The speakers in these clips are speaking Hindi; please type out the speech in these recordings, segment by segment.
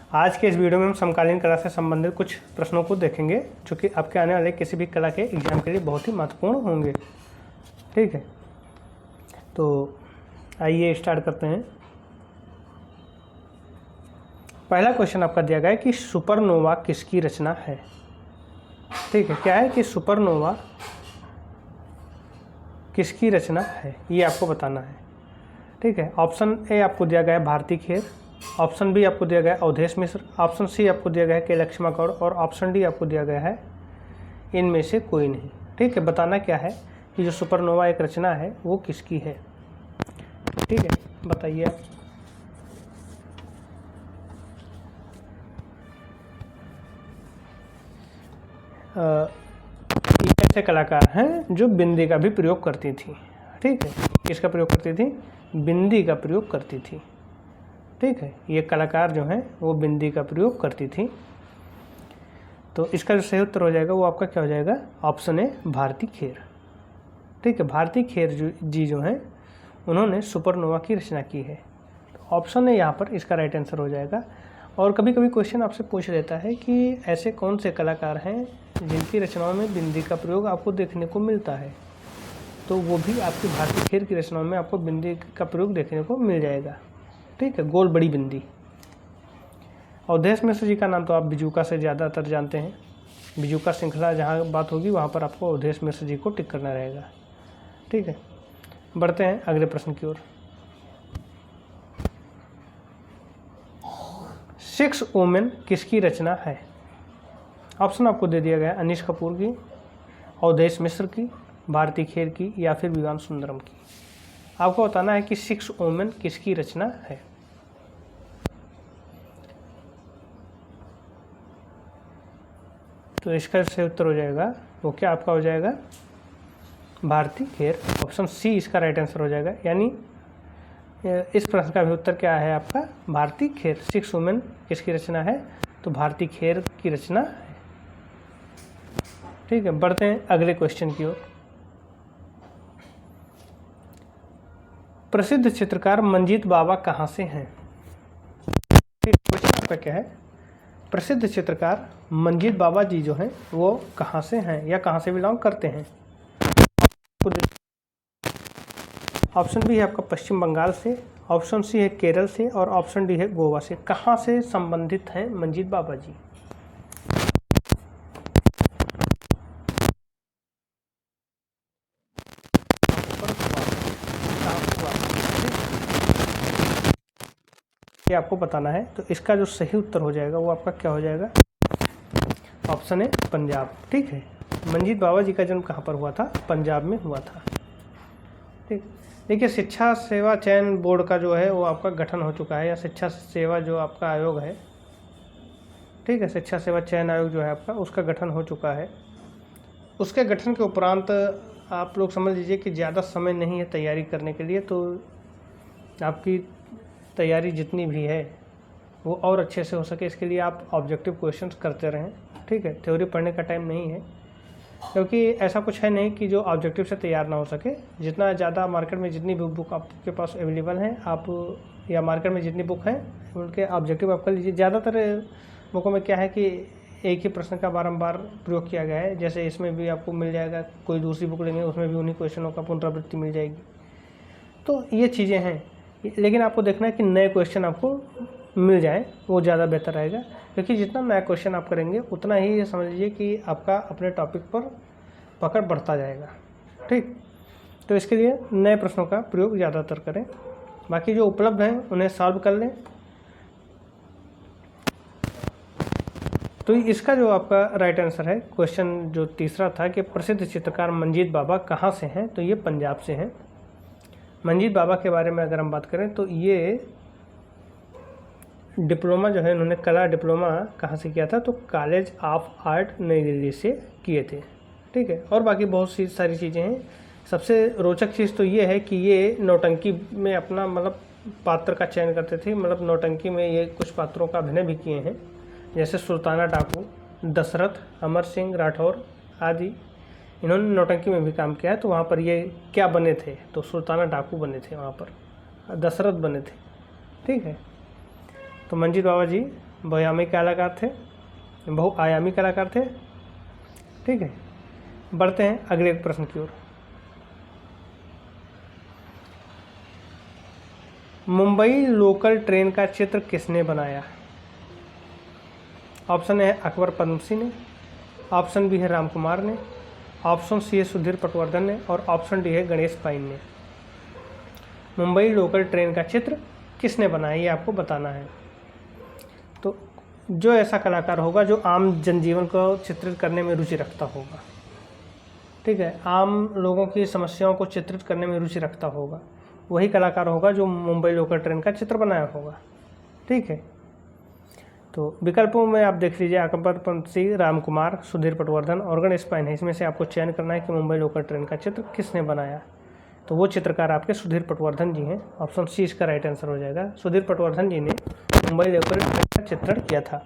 आज के इस वीडियो में हम समकालीन कला से संबंधित कुछ प्रश्नों को देखेंगे जो कि आपके आने वाले किसी भी कला के एग्जाम के लिए बहुत ही महत्वपूर्ण होंगे। ठीक है, तो आइए स्टार्ट करते हैं। पहला क्वेश्चन आपका दिया गया है कि सुपरनोवा किसकी रचना है। ठीक है, क्या है कि सुपरनोवा किसकी रचना है, ये आपको बताना है। ठीक है, ऑप्शन ए आपको दिया गया है भारती खेर, ऑप्शन बी आपको दिया गया है अवधेश मिश्र, ऑप्शन सी आपको दिया गया है के लक्ष्मण गौड़ और ऑप्शन डी आपको दिया गया है इनमें से कोई नहीं। ठीक है, बताना क्या है कि जो सुपरनोवा एक रचना है वो किसकी है। ठीक है, बताइए आप। ये ऐसे कलाकार हैं जो बिंदी का भी प्रयोग करती थी। ठीक है, किसका प्रयोग करती थी? बिंदी का प्रयोग करती थी। ठीक है, ये कलाकार जो हैं वो बिंदी का प्रयोग करती थी। तो इसका जो सही उत्तर हो जाएगा वो आपका क्या हो जाएगा? Option A Bharti Kher. ठीक है, भारती खेर जी जो हैं उन्होंने सुपरनोवा की रचना की है। तो ऑप्शन ए यहाँ पर इसका राइट आंसर हो जाएगा। और कभी कभी क्वेश्चन आपसे पूछ लेता है कि ऐसे कौन से कलाकार हैं जिनकी रचनाओं में बिंदी का प्रयोग आपको देखने को मिलता है, तो वो भी आपकी भारती खेर की रचनाओं में आपको बिंदी का प्रयोग देखने को मिल जाएगा। ठीक है, गोल बड़ी बिंदी। अवधेश मिश्र जी का नाम तो आप बिजूका से ज़्यादातर जानते हैं। बिजूका श्रृंखला जहाँ बात होगी वहाँ पर आपको अवधेश मिश्र जी को टिक करना रहेगा। ठीक है, बढ़ते हैं अगले प्रश्न की ओर। 6 वुमेन किसकी रचना है? ऑप्शन आपको दे दिया गया है अनीश कपूर की, अवधेश मिश्र की, भारती खेर की या फिर विवान सुंदरम की। आपको बताना है कि 6 वुमेन किसकी रचना है। तो इसका सही उत्तर हो जाएगा वो क्या आपका हो जाएगा? भारती खेर। ऑप्शन सी इसका राइट आंसर हो जाएगा। यानी इस प्रश्न का भी उत्तर क्या है आपका? भारती खेर। 6 वुमेन किसकी रचना है? तो भारती खेर की रचना है। ठीक है, बढ़ते हैं अगले क्वेश्चन की ओर। प्रसिद्ध चित्रकार मंजीत बावा कहाँ से हैं? क्वेश्चन आपका क्या है? प्रसिद्ध चित्रकार मंजीत बावा जी जो हैं वो कहाँ से हैं या कहाँ से बिलोंग करते हैं? ऑप्शन बी है आपका पश्चिम बंगाल से, ऑप्शन सी है केरल से और ऑप्शन डी है गोवा से। कहाँ से संबंधित हैं मंजीत बावा जी? ये आपको बताना है। तो इसका जो सही उत्तर हो जाएगा वो आपका क्या हो जाएगा? ऑप्शन है पंजाब। ठीक है, मंजीत बावा जी का जन्म कहाँ पर हुआ था? पंजाब में हुआ था। ठीक, देखिए शिक्षा सेवा चयन बोर्ड का जो है वो आपका गठन हो चुका है, या शिक्षा सेवा जो आपका आयोग है, ठीक है, शिक्षा सेवा चयन आयोग जो है आपका, उसका गठन हो चुका है। उसके गठन के उपरांत आप लोग समझ लीजिए कि ज़्यादा समय नहीं है तैयारी करने के लिए, तो आपकी तैयारी जितनी भी है वो और अच्छे से हो सके इसके लिए आप ऑब्जेक्टिव क्वेश्चंस करते रहें। ठीक है, थ्योरी पढ़ने का टाइम नहीं है, क्योंकि ऐसा कुछ है नहीं कि जो ऑब्जेक्टिव से तैयार ना हो सके। जितना ज़्यादा मार्केट में जितनी भी बुक आपके पास अवेलेबल हैं आप, या मार्केट में जितनी बुक हैं उनके ऑब्जेक्टिव आप कर लीजिए। ज़्यादातर बुकों में क्या है कि एक ही प्रश्न का बारंबार प्रयोग किया गया है। जैसे इसमें भी आपको मिल जाएगा, कोई दूसरी बुक लेंगे उसमें भी उन्हीं क्वेश्चनों का पुनरावृत्ति मिल जाएगी। तो ये चीज़ें हैं, लेकिन आपको देखना है कि नए क्वेश्चन आपको मिल जाए, वो ज़्यादा बेहतर रहेगा। क्योंकि जितना नया क्वेश्चन आप करेंगे उतना ही समझ लीजिए कि आपका अपने टॉपिक पर पकड़ बढ़ता जाएगा। ठीक, तो इसके लिए नए प्रश्नों का प्रयोग ज़्यादातर करें, बाकी जो उपलब्ध हैं उन्हें सॉल्व कर लें। तो इसका जो आपका राइट आंसर है, क्वेश्चन जो तीसरा था कि प्रसिद्ध चित्रकार मंजीत बावा कहाँ से हैं, तो ये पंजाब से हैं। मंजीत बावा के बारे में अगर हम बात करें तो ये डिप्लोमा जो है इन्होंने कला डिप्लोमा कहाँ से किया था? तो कॉलेज ऑफ आर्ट नई दिल्ली से किए थे। ठीक है, और बाकी बहुत सी सारी चीज़ें हैं। सबसे रोचक चीज़ तो ये है कि ये नौटंकी में अपना मतलब पात्र का चयन करते थे। मतलब नौटंकी में ये कुछ पात्रों का अभिनय भी किए हैं, जैसे सुल्ताना डाकू, दशरथ, अमर सिंह राठौर आदि। इन्होंने नौटंकी में भी काम किया है। तो वहाँ पर ये क्या बने थे? तो सुल्ताना डाकू बने थे, वहाँ पर दशरथ बने थे। ठीक है, तो मंजीत बावा जी बहुआयामी कलाकार थे, बहुआयामी कलाकार थे। ठीक है, बढ़ते हैं अगले प्रश्न की ओर। मुंबई लोकल ट्रेन का चित्र किसने बनाया? ऑप्शन ए है अकबर पद्मसी ने, ऑप्शन बी है रामकुमार ने, ऑप्शन सी है सुधीर पटवर्धन ने और ऑप्शन डी है गणेश पाइन ने। मुंबई लोकल ट्रेन का चित्र किसने बनाया, ये आपको बताना है। तो जो ऐसा कलाकार होगा जो आम जनजीवन को चित्रित करने में रुचि रखता होगा, ठीक है, आम लोगों की समस्याओं को चित्रित करने में रुचि रखता होगा, वही कलाकार होगा जो मुंबई लोकल ट्रेन का चित्र बनाया होगा। ठीक है, तो विकल्पों में आप देख लीजिए, अकबर पद्मसी, रामकुमार, सुधीर पटवर्धन और गणेश पाइन है। इसमें से आपको चयन करना है कि मुंबई लोकल ट्रेन का चित्र किसने बनाया। तो वो चित्रकार आपके सुधीर पटवर्धन जी हैं। ऑप्शन सी इसका राइट आंसर हो जाएगा। सुधीर पटवर्धन जी ने मुंबई लोकल ट्रेन का चित्रण किया था।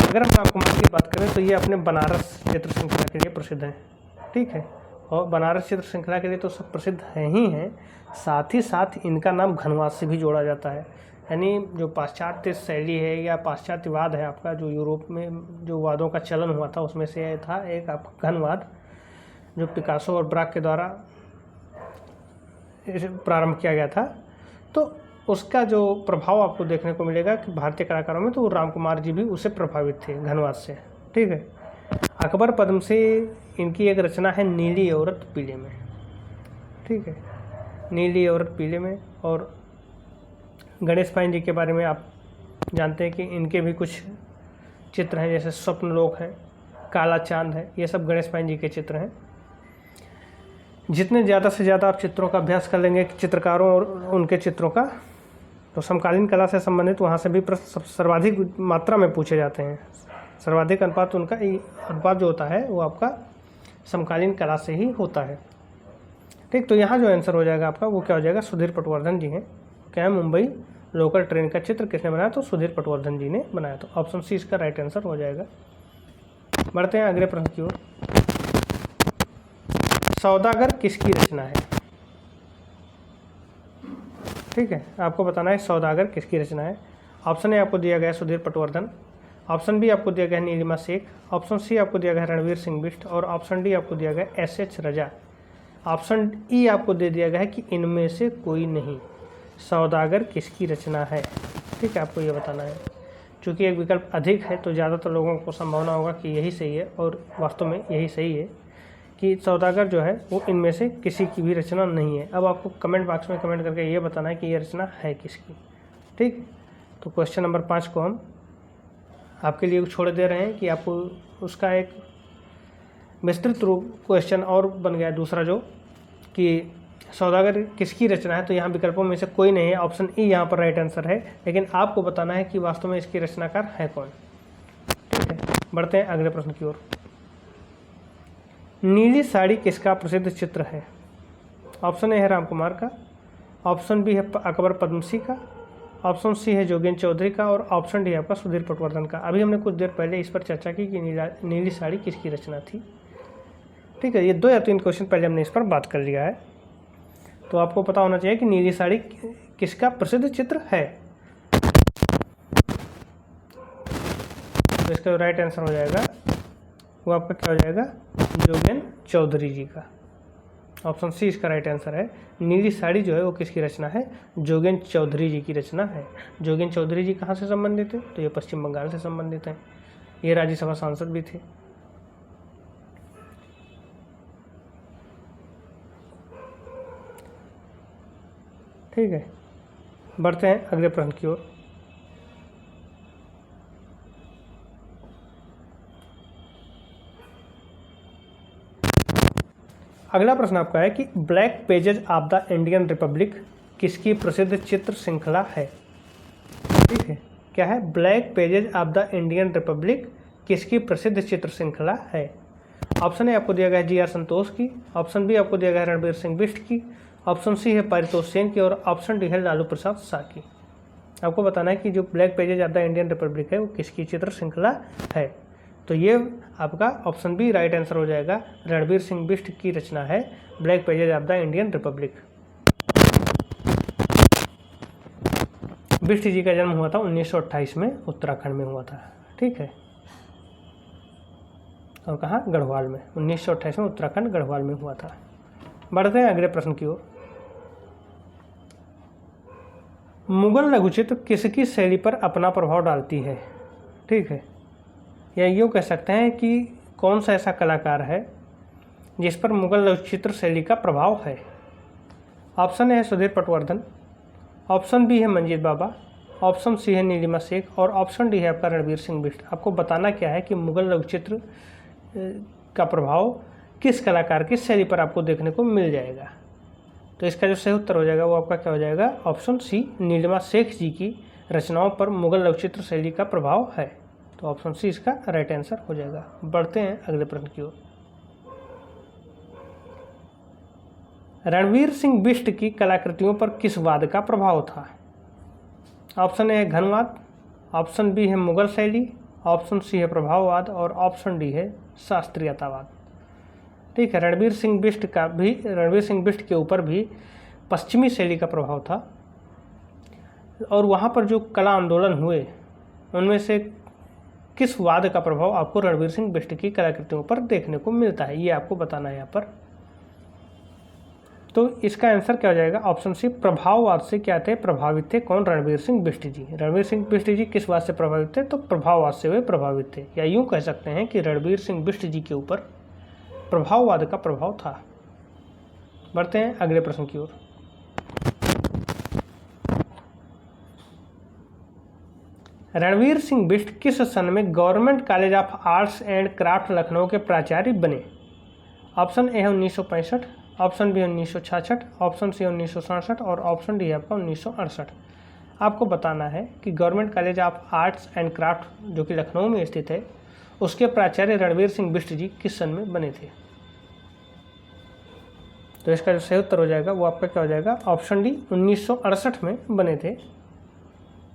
अगर हम रामकुमार की बात करें तो ये अपने बनारस चित्र श्रृंखला के लिए प्रसिद्ध हैं। ठीक है, और बनारस चित्र श्रृंखला के लिए तो सब प्रसिद्ध हैं ही हैं, साथ ही साथ इनका नाम घनवाद से भी जोड़ा जाता है। यानी जो पाश्चात्य शैली है या पाश्चात्यवाद है आपका, जो यूरोप में जो वादों का चलन हुआ था उसमें से था एक आपका घनवाद, जो पिकासो और ब्राक के द्वारा प्रारंभ किया गया था। तो उसका जो प्रभाव आपको देखने को मिलेगा कि भारतीय कलाकारों में, तो रामकुमार जी भी उससे प्रभावित थे, घनवाद से। ठीक है, अकबर पद्मसी, इनकी एक रचना है नीली औरत पीले में। ठीक है, नीली औरत पीले में। और गणेश पाइन जी के बारे में आप जानते हैं कि इनके भी कुछ चित्र हैं, जैसे स्वप्नलोक है, काला चांद है, ये सब गणेश पाइन जी के चित्र हैं। जितने ज़्यादा से ज़्यादा आप चित्रों का अभ्यास कर लेंगे, चित्रकारों और उनके चित्रों का, तो समकालीन कला से संबंधित वहाँ से भी प्रश्न सर्वाधिक मात्रा में पूछे जाते हैं। सर्वाधिक अनुपात उनका अनुपात जो होता है वो आपका समकालीन कला से ही होता है। ठीक, तो यहाँ जो आंसर हो जाएगा आपका वो क्या हो जाएगा, सुधीर पटवर्धन जी हैं। क्या है, मुंबई लोकल ट्रेन का चित्र किसने बनाया, तो सुधीर पटवर्धन जी ने बनाया। तो ऑप्शन सी इसका राइट आंसर हो जाएगा। बढ़ते हैं अगले प्रश्न की ओर। सौदागर किसकी रचना है? ठीक है, आपको बताना है सौदागर किसकी रचना है। ऑप्शन ए आपको दिया गया है सुधीर पटवर्धन, ऑप्शन बी आपको दिया गया है नीलिमा शेख, ऑप्शन सी आपको दिया गया है रणवीर सिंह बिष्ट और ऑप्शन डी आपको दिया गया है एस.एच. रजा। ऑप्शन ई आपको दे दिया गया है कि इनमें से कोई नहीं। सौदागर किसकी रचना है, ठीक है, आपको ये बताना है। चूँकि एक विकल्प अधिक है तो ज़्यादातर लोगों को संभावना होगा कि यही सही है, और वास्तव में यही सही है कि सौदागर जो है वो इनमें से किसी की भी रचना नहीं है। अब आपको कमेंट बॉक्स में कमेंट करके ये बताना है कि ये रचना है किसकी। ठीक, तो क्वेश्चन नंबर 5 को हम आपके लिए छोड़ दे रहे हैं कि आपको उसका एक विस्तृत रूप क्वेश्चन और बन गया दूसरा, जो कि सौदागर किसकी रचना है। तो यहाँ विकल्पों में से कोई नहीं है, ऑप्शन ई यहाँ पर राइट आंसर है, लेकिन आपको बताना है कि वास्तव में इसकी रचनाकार है कौन। ठीक है, बढ़ते हैं अगले प्रश्न की ओर। नीली साड़ी किसका प्रसिद्ध चित्र है? ऑप्शन ए है रामकुमार का, ऑप्शन बी है अकबर पद्मसी का, ऑप्शन सी है जोगेंद्र चौधरी का और ऑप्शन डी आपका सुधीर पटवर्धन का। अभी हमने कुछ देर पहले इस पर चर्चा की कि नीली साड़ी किसकी रचना थी। ठीक है, ये 2 या 3 क्वेश्चन पहले हमने इस पर बात कर लिया है, तो आपको पता होना चाहिए कि नीली साड़ी किसका प्रसिद्ध चित्र है। तो इसका राइट आंसर हो जाएगा वो आपका क्या हो जाएगा, जोगेंद्र चौधरी जी का। ऑप्शन सी इसका राइट आंसर है। नीली साड़ी जो है वो किसकी रचना है, जोगेंद्र चौधरी जी की रचना है। जोगेंद्र चौधरी जी कहाँ से संबंधित है, तो ये पश्चिम बंगाल से संबंधित हैं। ये राज्यसभा सांसद भी थे। ठीक है, बढ़ते हैं अगले प्रश्न की ओर। अगला प्रश्न आपका है कि black pages of the Indian Republic किसकी प्रसिद्ध चित्र श्रृंखला है। ठीक है, क्या है, black pages of the Indian Republic किसकी प्रसिद्ध चित्र श्रृंखला है। ऑप्शन ए आपको दिया गया है जी.आर. संतोष की, ऑप्शन बी आपको दिया गया है रणवीर सिंह बिष्ट की, ऑप्शन सी है पारितोष सेन की और ऑप्शन डी है लालू प्रसाद शाह की। आपको बताना है कि जो black pages of the Indian Republic है वो किसकी चित्र श्रृंखला है। तो ये आपका ऑप्शन बी राइट आंसर हो जाएगा, रणवीर सिंह बिष्ट की रचना है black pages of the Indian republic. Bisht ji का जन्म हुआ था 1928 में, उत्तराखंड में हुआ था। ठीक है, और कहाँ, गढ़वाल में। 1928 में उत्तराखंड गढ़वाल में हुआ था। बढ़ते हैं अगले प्रश्न की ओर। मुगल लघुचित्र किसकी शैली पर अपना प्रभाव डालती है? ठीक है, या यूँ कह सकते हैं कि कौन सा ऐसा कलाकार है जिस पर मुगल लघुचित्र शैली का प्रभाव है? ऑप्शन ए है सुधीर पटवर्धन, ऑप्शन बी है मंजीत बाबा, ऑप्शन सी है नीलिमा शेख, और ऑप्शन डी है आपका रणवीर सिंह बिष्ट। आपको बताना क्या है कि मुगल लघुचित्र का प्रभाव किस कलाकार की शैली पर आपको देखने को मिल जाएगा। तो इसका जो सही उत्तर हो जाएगा वो आपका क्या हो जाएगा? ऑप्शन सी, नीलिमा शेख जी की रचनाओं पर मुगल लघुचित्र शैली का प्रभाव है। तो ऑप्शन सी इसका राइट आंसर हो जाएगा। बढ़ते हैं अगले प्रश्न की ओर। रणवीर सिंह बिष्ट की कलाकृतियों पर किस वाद का प्रभाव था? ऑप्शन ए है घनवाद, ऑप्शन बी है मुगल शैली, ऑप्शन सी है प्रभाववाद, और ऑप्शन डी है शास्त्रीयतावाद। ठीक है, रणवीर सिंह बिष्ट के ऊपर भी पश्चिमी शैली का प्रभाव था, और वहाँ पर जो कला आंदोलन हुए उनमें से किस वाद का प्रभाव आपको रणवीर सिंह बिष्ट की कलाकृतियों पर देखने को मिलता है, ये आपको बताना है यहाँ पर। तो इसका आंसर क्या हो जाएगा? ऑप्शन सी, प्रभाववाद से क्या थे, प्रभावित थे। कौन? रणवीर सिंह बिष्ट जी। रणवीर सिंह बिष्ट जी किस बात से प्रभावित थे? तो प्रभाववाद से वे प्रभावित थे, या यूँ कह सकते हैं कि रणवीर सिंह बिष्ट जी के ऊपर प्रभाववाद का प्रभाव था। बढ़ते हैं अगले प्रश्न की ओर। रणवीर सिंह बिष्ट किस सन में government college of arts and craft Lucknow के प्राचार्य बने? ऑप्शन ए है 1965, ऑप्शन बी है 1966, ऑप्शन सी है 1967, और ऑप्शन डी है आपका 1968। आपको बताना है कि government college of arts and craft जो कि लखनऊ में स्थित है, उसके प्राचार्य रणवीर सिंह बिष्ट जी किस सन में बने थे? तो इसका जो सही उत्तर हो जाएगा वो आपका क्या हो जाएगा? ऑप्शन डी, 1968 में बने थे।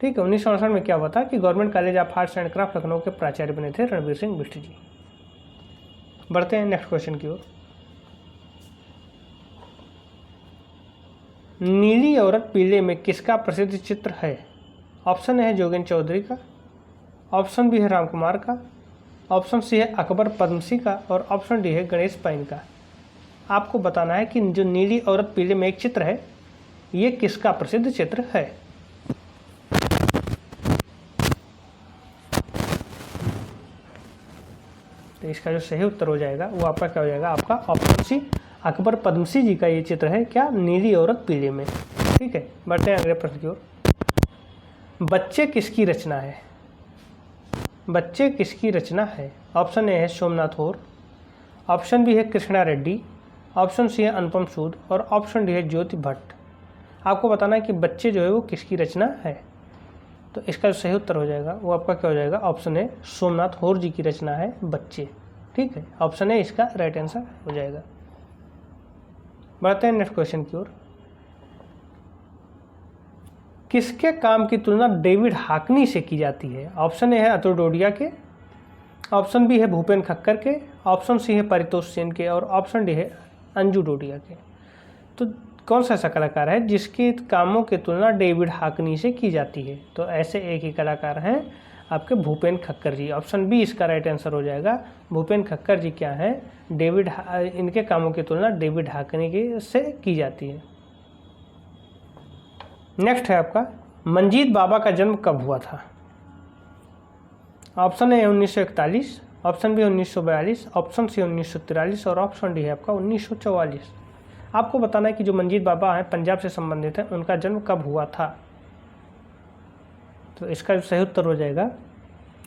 ठीक है, 1968 में क्या हुआ था कि government college of arts and craft Lucknow के प्राचार्य बने थे रणवीर सिंह बिष्ट जी। बढ़ते हैं नेक्स्ट क्वेश्चन की ओर। नीली औरत पीले में किसका प्रसिद्ध चित्र है? ऑप्शन ए है जोगेंद्र चौधरी का, ऑप्शन बी है रामकुमार का, ऑप्शन सी है अकबर पद्मसी का, और ऑप्शन डी है गणेश पाइन का। आपको बताना है कि जो नीली औरत पीले में एक चित्र है, ये किसका प्रसिद्ध चित्र है? तो इसका जो सही उत्तर हो जाएगा वो आपका क्या हो जाएगा? आपका ऑप्शन सी, अकबर पद्मसी जी का ये चित्र है। क्या? नीली औरत पीले में। ठीक है, बढ़ते हैं अगले प्रश्न की ओर। बच्चे किसकी रचना है? बच्चे किसकी रचना है? ऑप्शन ए है सोमनाथ होर, ऑप्शन बी है कृष्णा रेड्डी, ऑप्शन सी है अनुपम सूद, और ऑप्शन डी है ज्योति भट्ट। आपको बताना है कि बच्चे जो है वो किसकी रचना है। तो इसका जो सही उत्तर हो जाएगा वो आपका क्या हो जाएगा? ऑप्शन ए, सोमनाथ होर जी की रचना है बच्चे। ठीक है, ऑप्शन ए इसका राइट आंसर हो जाएगा। बढ़ते हैं नेक्स्ट क्वेश्चन की ओर। किसके काम की तुलना डेविड हाकनी से की जाती है? ऑप्शन ए है अतुल डोडिया के, ऑप्शन बी है भूपेन खक्कर के, ऑप्शन सी है परितोष सेन के, और ऑप्शन डी है अंजू डोडिया के। तो कौन सा ऐसा कलाकार है जिसके कामों की तुलना डेविड हाकनी से की जाती है? तो ऐसे एक ही कलाकार हैं आपके भूपेन खक्कर जी। ऑप्शन बी इसका राइट आंसर हो जाएगा। भूपेन खक्कर जी क्या है? इनके कामों की तुलना डेविड हाकनी से की जाती है। नेक्स्ट है आपका, मंजीत बाबा का जन्म कब हुआ था? Option A 1941, option B 1942, option C 1943, और ऑप्शन डी है आपका 1944। आपको बताना है कि जो मंजीत बाबा हैं पंजाब से संबंधित हैं, उनका जन्म कब हुआ था। तो इसका जो सही उत्तर हो जाएगा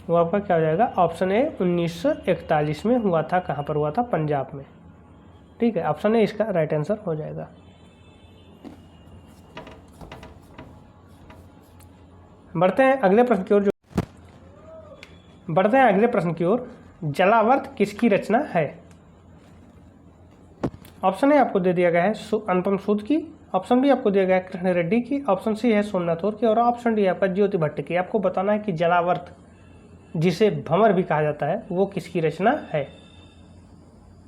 वो आपका क्या हो जाएगा? ऑप्शन ए 1941 में हुआ था। कहाँ पर हुआ था? पंजाब में। ठीक है, ऑप्शन ए इसका राइट आंसर हो जाएगा। बढ़ते हैं अगले प्रश्न की ओर। जलावर्त किसकी रचना है? ऑप्शन ए आपको दे दिया गया है अनुपम सूद की, ऑप्शन बी आपको दिया गया है कृष्ण रेड्डी की, ऑप्शन सी है सोमनाथ होर की, और ऑप्शन डी आपका ज्योति भट्ट की। आपको बताना है कि जलावर्त, जिसे भंवर भी कहा जाता है, वो किसकी रचना है।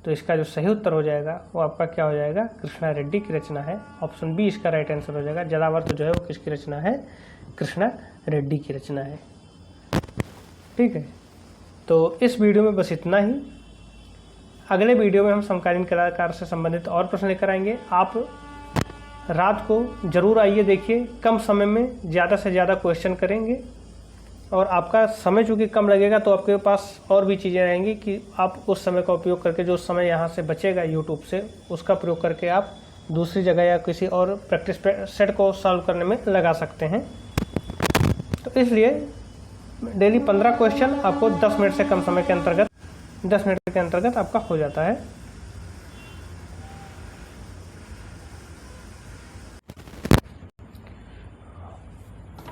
तो इसका जो सही उत्तर हो जाएगा वो आपका क्या हो जाएगा? कृष्णा रेड्डी की रचना है। ऑप्शन बी इसका राइट आंसर हो जाएगा। जलावर्त जो है वो किसकी रचना है? कृष्णा रेड्डी की रचना है। ठीक है, तो इस वीडियो में बस इतना ही। अगले वीडियो में हम समकालीन कलाकार से संबंधित और प्रश्न लेकर आएंगे। आप रात को जरूर आइए, देखिए, कम समय में ज़्यादा से ज़्यादा क्वेश्चन करेंगे और आपका समय चूँकि कम लगेगा तो आपके पास और भी चीज़ें रहेंगी कि आप उस समय का उपयोग करके, जो समय यहाँ से बचेगा यूट्यूब से, उसका प्रयोग करके आप दूसरी जगह या किसी और प्रैक्टिस सेट को सॉल्व करने में लगा सकते हैं। तो इसलिए डेली 15 क्वेश्चन आपको 10 मिनट से कम समय के अंतर्गत, 10 मिनट के अंतर्गत आपका हो जाता है।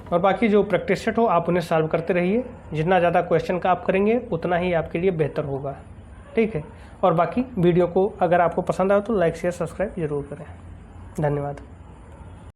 और बाकी जो प्रैक्टिस सेट हो आप उन्हें सॉल्व करते रहिए। जितना ज़्यादा क्वेश्चन का आप करेंगे उतना ही आपके लिए बेहतर होगा। ठीक है, और बाकी वीडियो को अगर आपको पसंद आए तो लाइक शेयर सब्सक्राइब जरूर करें। धन्यवाद।